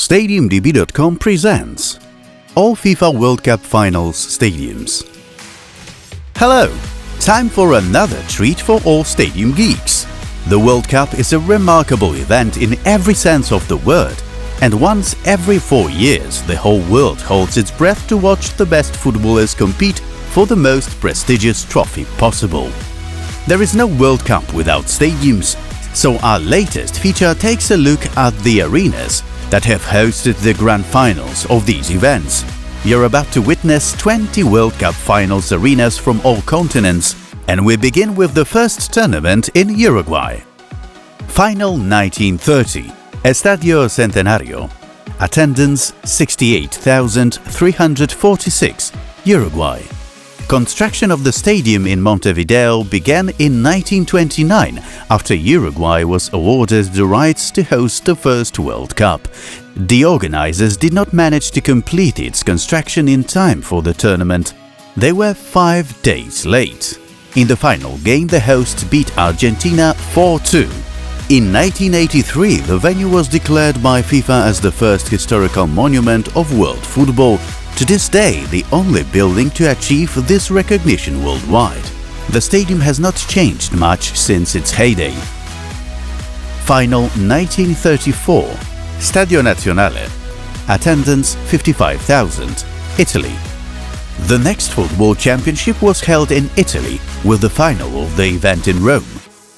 StadiumDB.com presents All FIFA World Cup Finals Stadiums. Hello! Time for another treat for all stadium geeks. The World Cup is a remarkable event in every sense of the word, and once every 4 years the whole world holds its breath to watch the best footballers compete for the most prestigious trophy possible. There is no World Cup without stadiums, so our latest feature takes a look at the arenas that have hosted the grand finals of these events. You're about to witness 20 World Cup finals arenas from all continents, and we begin with the first tournament in Uruguay. Final 1930, Estadio Centenario. Attendance 68,346, Uruguay. Construction of the stadium in Montevideo began in 1929 after Uruguay was awarded the rights to host the first World Cup. The organizers did not manage to complete its construction in time for the tournament. They were 5 days late. In the final game, the hosts beat Argentina 4-2. In 1983, the venue was declared by FIFA as the first historical monument of world football. To this day, the only building to achieve this recognition worldwide. The stadium has not changed much since its heyday. Final 1934, Stadio Nazionale. Attendance 55,000, Italy. The next football championship was held in Italy, with the final of the event in Rome.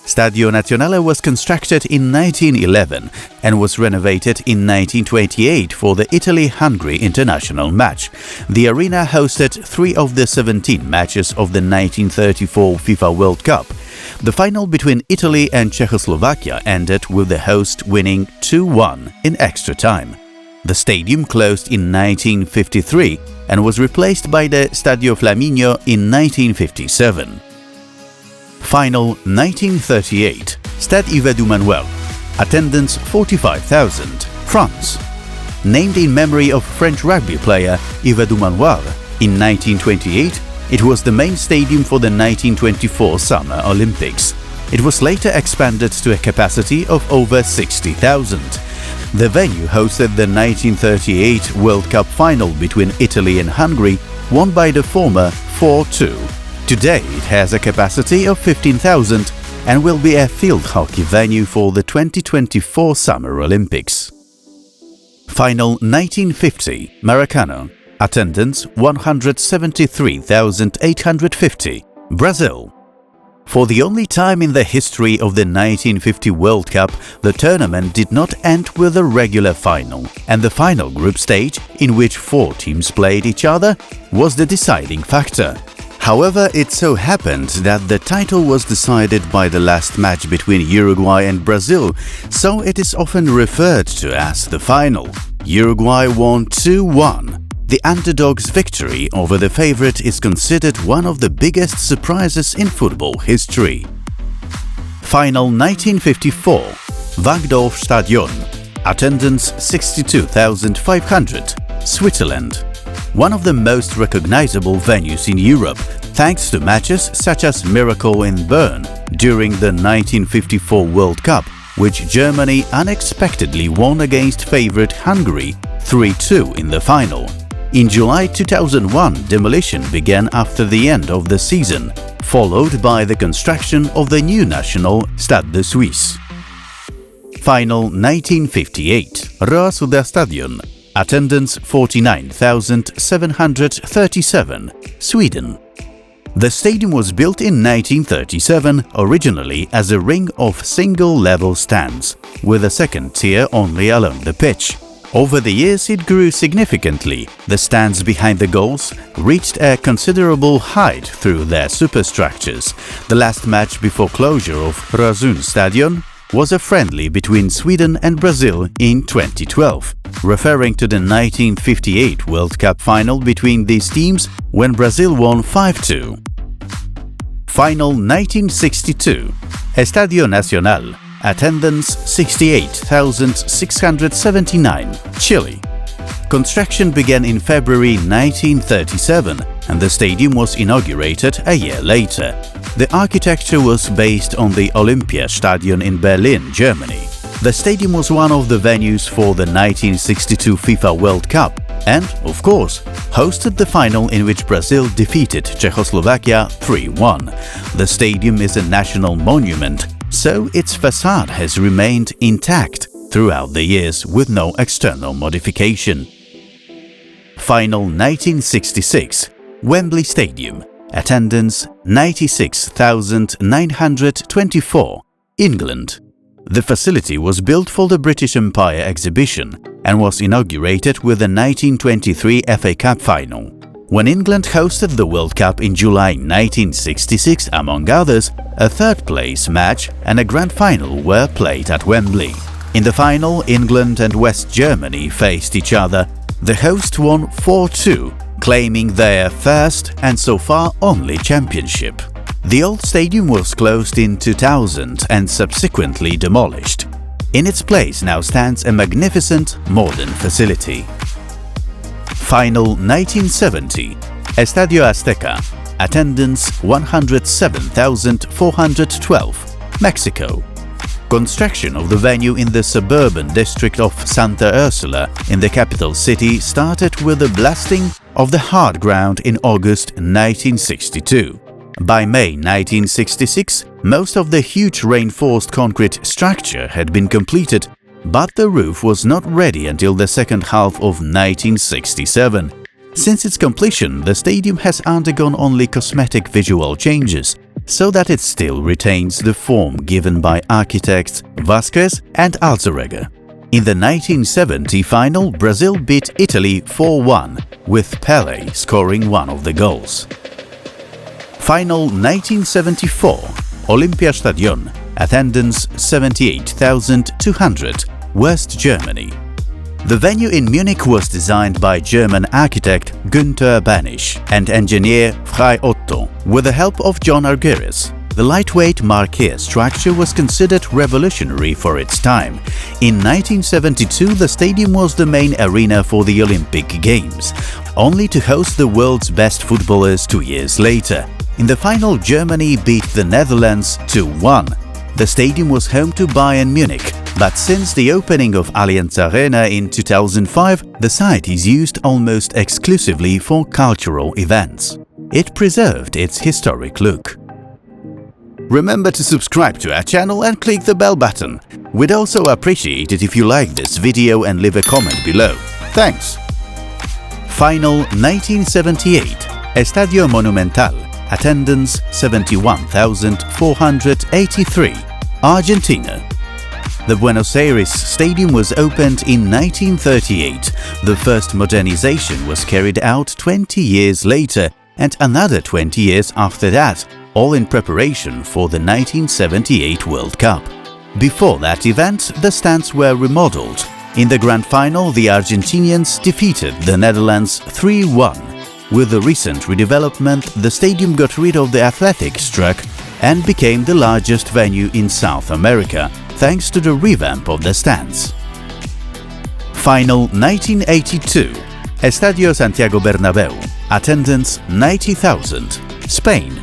Stadio Nacionale was constructed in 1911 and was renovated in 1928 for the Italy-Hungary international match. The arena hosted 3 of the 17 matches of the 1934 FIFA World Cup. The final between Italy and Czechoslovakia ended with the host winning 2-1 in extra time. The stadium closed in 1953 and was replaced by the Stadio Flaminio in 1957. Final 1938, Stade Yves-du-Manoir. Attendance 45,000, France. Named in memory of French rugby player Yves-du-Manoir, in 1928 it was the main stadium for the 1924 Summer Olympics. It was later expanded to a capacity of over 60,000. The venue hosted the 1938 World Cup final between Italy and Hungary, won by the former 4-2. Today it has a capacity of 15,000 and will be a field hockey venue for the 2024 Summer Olympics. Final 1950, Maracanã. Attendance 173,850, Brazil. For the only time in the history of the 1950 World Cup, the tournament did not end with a regular final, and the final group stage, in which 4 teams played each other, was the deciding factor. However, it so happened that the title was decided by the last match between Uruguay and Brazil, so it is often referred to as the final. Uruguay won 2-1. The underdog's victory over the favorite is considered one of the biggest surprises in football history. Final 1954, Wankdorfstadion. Attendance 62,500, Switzerland. One of the most recognizable venues in Europe, thanks to matches such as Miracle in Bern during the 1954 World Cup, which Germany unexpectedly won against favorite Hungary 3-2 in the final. In July 2001, demolition began after the end of the season, followed by the construction of the new National Stade Suisse. Final 1958, Råsundastadion. Attendance 49,737, Sweden. The stadium was built in 1937, originally as a ring of single-level stands, with a second tier only along the pitch. Over the years it grew significantly. The stands behind the goals reached a considerable height through their superstructures. The last match before closure of Råsundastadion was a friendly between Sweden and Brazil in 2012, referring to the 1958 World Cup final between these teams when Brazil won 5-2. Final 1962, Estadio Nacional. Attendance 68,679, Chile. Construction began in February 1937 and the stadium was inaugurated a year later. The architecture was based on the Olympiastadion in Berlin, Germany. The stadium was one of the venues for the 1962 FIFA World Cup and, of course, hosted the final in which Brazil defeated Czechoslovakia 3-1. The stadium is a national monument, so its facade has remained intact throughout the years with no external modification. Final 1966, Wembley Stadium, attendance 96,924, England. The facility was built for the British Empire exhibition and was inaugurated with the 1923 FA Cup final. When England hosted the World Cup in July 1966, among others, a third-place match and a grand final were played at Wembley. In the final, England and West Germany faced each other. The host won 4-2, claiming their first and so far only championship. The old stadium was closed in 2000 and subsequently demolished. In its place now stands a magnificent modern facility. Final 1970, Estadio Azteca, attendance 107,412, Mexico. Construction of the venue in the suburban district of Santa Ursula in the capital city started with the blasting of the hard ground in August 1962. By May 1966, most of the huge reinforced concrete structure had been completed, but the roof was not ready until the second half of 1967. Since its completion, the stadium has undergone only cosmetic visual changes, so that it still retains the form given by architects Vasquez and Alzareger. In the 1970 final, Brazil beat Italy 4-1, with Pelé scoring one of the goals. Final 1974, Olympiastadion, attendance 78,200, West Germany. The venue in Munich was designed by German architect Günther Banisch and engineer Frei Otto with the help of John Argyris. The lightweight marquee structure was considered revolutionary for its time. In 1972, the stadium was the main arena for the Olympic Games, only to host the world's best footballers 2 years later. In the final, Germany beat the Netherlands 2-1. The stadium was home to Bayern Munich, but since the opening of Allianz Arena in 2005, the site is used almost exclusively for cultural events. It preserved its historic look. Remember to subscribe to our channel and click the bell button. We'd also appreciate it if you like this video and leave a comment below. Thanks! Final 1978, Estadio Monumental, attendance 71,483, Argentina. The Buenos Aires Stadium was opened in 1938. The first modernization was carried out 20 years later and another 20 years after that, all in preparation for the 1978 World Cup. Before that event, the stands were remodeled. In the grand final, the Argentinians defeated the Netherlands 3-1. With the recent redevelopment, the stadium got rid of the athletics track and became the largest venue in South America, thanks to the revamp of the stands. Final 1982, Estadio Santiago Bernabéu, attendance 90,000, Spain.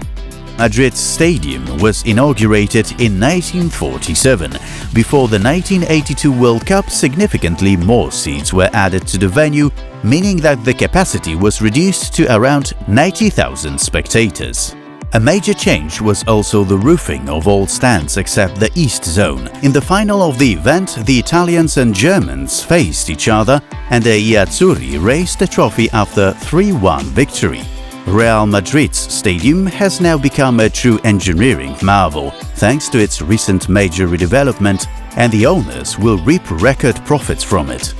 Madrid's stadium was inaugurated in 1947. Before the 1982 World Cup, significantly more seats were added to the venue, meaning that the capacity was reduced to around 90,000 spectators. A major change was also the roofing of all stands except the East Zone. In the final of the event, the Italians and Germans faced each other and the Azzurri raised the trophy after 3-1 victory. Real Madrid's stadium has now become a true engineering marvel thanks to its recent major redevelopment, and the owners will reap record profits from it.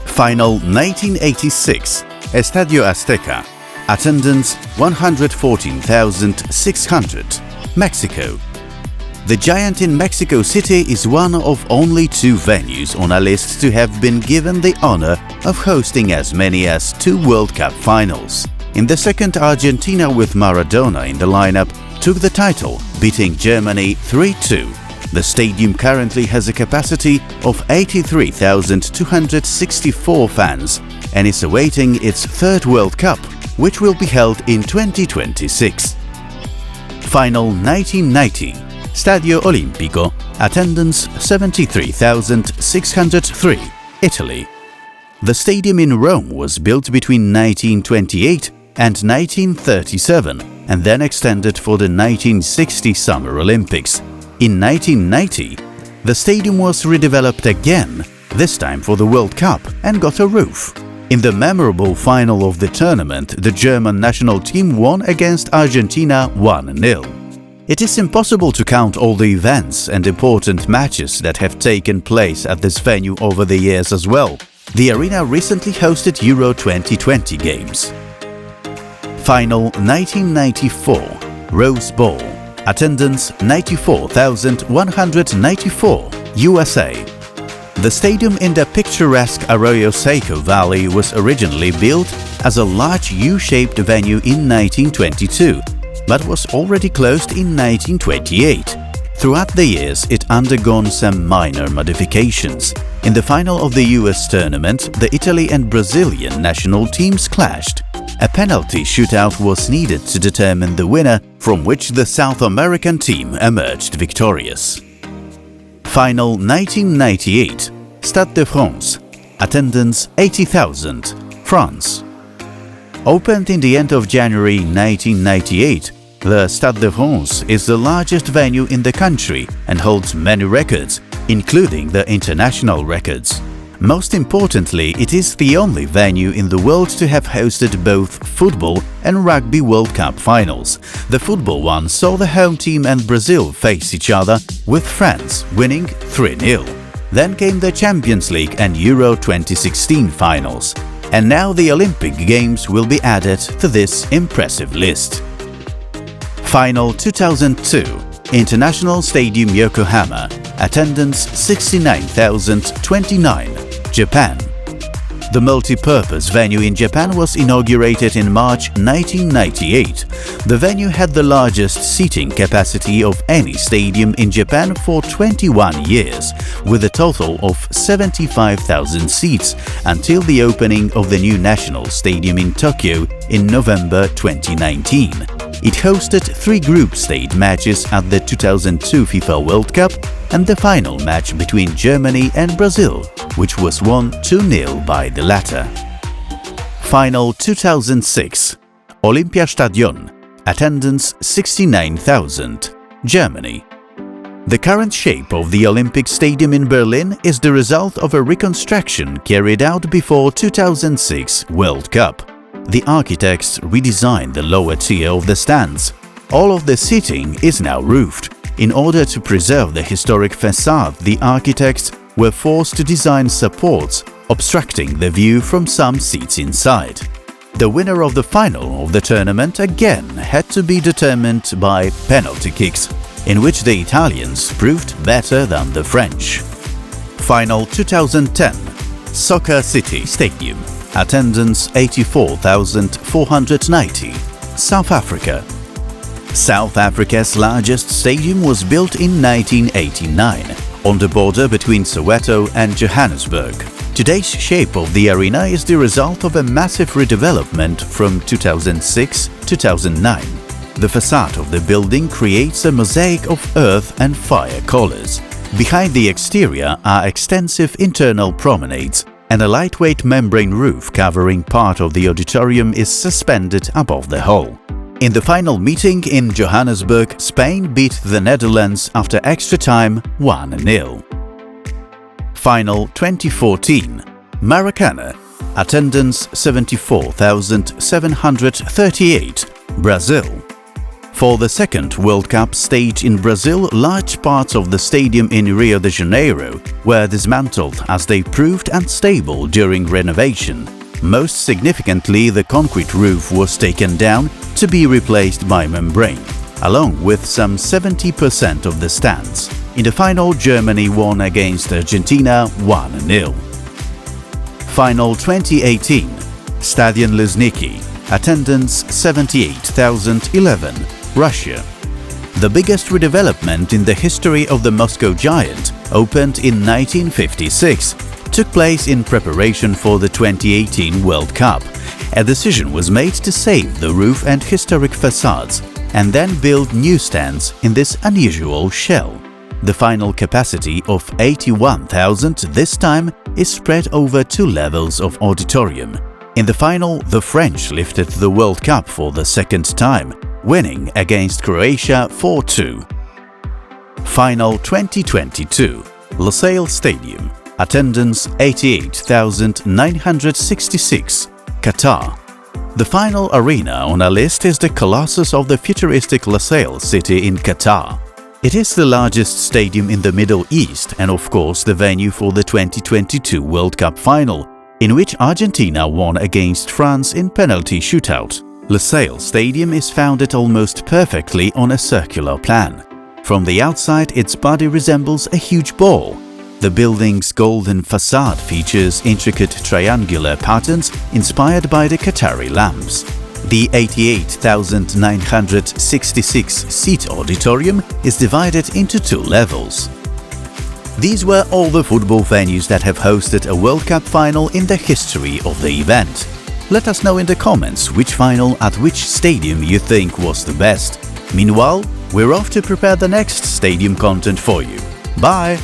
Final 1986, Estadio Azteca, attendance 114,600, Mexico. The giant in Mexico City is one of only 2 venues on a list to have been given the honor of hosting as many as 2 World Cup finals. In the second, Argentina, with Maradona in the lineup, took the title, beating Germany 3-2. The stadium currently has a capacity of 83,264 fans and is awaiting its 3rd World Cup, which will be held in 2026. Final 1990, Stadio Olimpico, attendance 73,603, Italy. The stadium in Rome was built between 1928 and 1937 and then extended for the 1960 Summer Olympics. In 1990, the stadium was redeveloped again, this time for the World Cup, and got a roof. In the memorable final of the tournament, the German national team won against Argentina 1-0. It is impossible to count all the events and important matches that have taken place at this venue over the years as well. The arena recently hosted Euro 2020 games. Final 1994, Rose Bowl. Attendance 94,194, USA. The stadium in the picturesque Arroyo Seco Valley was originally built as a large U-shaped venue in 1922, but was already closed in 1928. Throughout the years, it undergone some minor modifications. In the final of the US tournament, the Italy and Brazilian national teams clashed. A penalty shootout was needed to determine the winner, from which the South American team emerged victorious. Final 1998, Stade de France, attendance 80,000, France. Opened in the end of January 1998, the Stade de France is the largest venue in the country and holds many records, including the international records. Most importantly, it is the only venue in the world to have hosted both football and rugby World Cup finals. The football one saw the home team and Brazil face each other, with France winning 3-0. Then came the Champions League and Euro 2016 finals. And now the Olympic Games will be added to this impressive list. Final 2002, International Stadium Yokohama, attendance 69,029, Japan. The multi-purpose venue in Japan was inaugurated in March 1998. The venue had the largest seating capacity of any stadium in Japan for 21 years, with a total of 75,000 seats until the opening of the new National Stadium in Tokyo in November 2019. It hosted 3 group stage matches at the 2002 FIFA World Cup and the final match between Germany and Brazil, which was won 2-0 by the latter. Final 2006, Olympiastadion, attendance 69,000, Germany. The current shape of the Olympic Stadium in Berlin is the result of a reconstruction carried out before 2006 World Cup. The architects redesigned the lower tier of the stands. All of the seating is now roofed. In order to preserve the historic facade, the architects were forced to design supports, obstructing the view from some seats inside. The winner of the final of the tournament again had to be determined by penalty kicks, in which the Italians proved better than the French. Final 2010, Soccer City Stadium, attendance 84,490, South Africa. South Africa's largest stadium was built in 1989, on the border between Soweto and Johannesburg. Today's shape of the arena is the result of a massive redevelopment from 2006-2009. The facade of the building creates a mosaic of earth and fire colors. Behind the exterior are extensive internal promenades, and a lightweight membrane roof covering part of the auditorium is suspended above the hall. In the final meeting in Johannesburg, Spain beat the Netherlands after extra time 1-0. Final 2014, Maracanã, attendance 74,738, Brazil. For the second World Cup stage in Brazil, large parts of the stadium in Rio de Janeiro were dismantled as they proved unstable during renovation. Most significantly, the concrete roof was taken down to be replaced by membrane, along with some 70% of the stands. In the final, Germany won against Argentina 1-0. Final 2018, Stadion Luzhniki, attendance 78,011, Russia. The biggest redevelopment in the history of the Moscow Giant, opened in 1956, took place in preparation for the 2018 World Cup. A decision was made to save the roof and historic facades. and then build new stands in this unusual shell. The final capacity of 81,000 this time is spread over 2 levels of auditorium. In the final, the French lifted the World Cup for the second time, winning against Croatia 4-2. Final 2022, Lusail Stadium. Attendance 88,966, Qatar. The final arena on our list is the Colossus of the futuristic Lusail city in Qatar. It is the largest stadium in the Middle East and of course the venue for the 2022 World Cup final, in which Argentina won against France in penalty shootout. Lusail Stadium is founded almost perfectly on a circular plan. From the outside, its body resembles a huge ball. The building's golden facade features intricate triangular patterns inspired by the Qatari lamps. The 88,966-seat auditorium is divided into 2 levels. These were all the football venues that have hosted a World Cup final in the history of the event. Let us know in the comments which final at which stadium you think was the best. Meanwhile, we're off to prepare the next stadium content for you. Bye!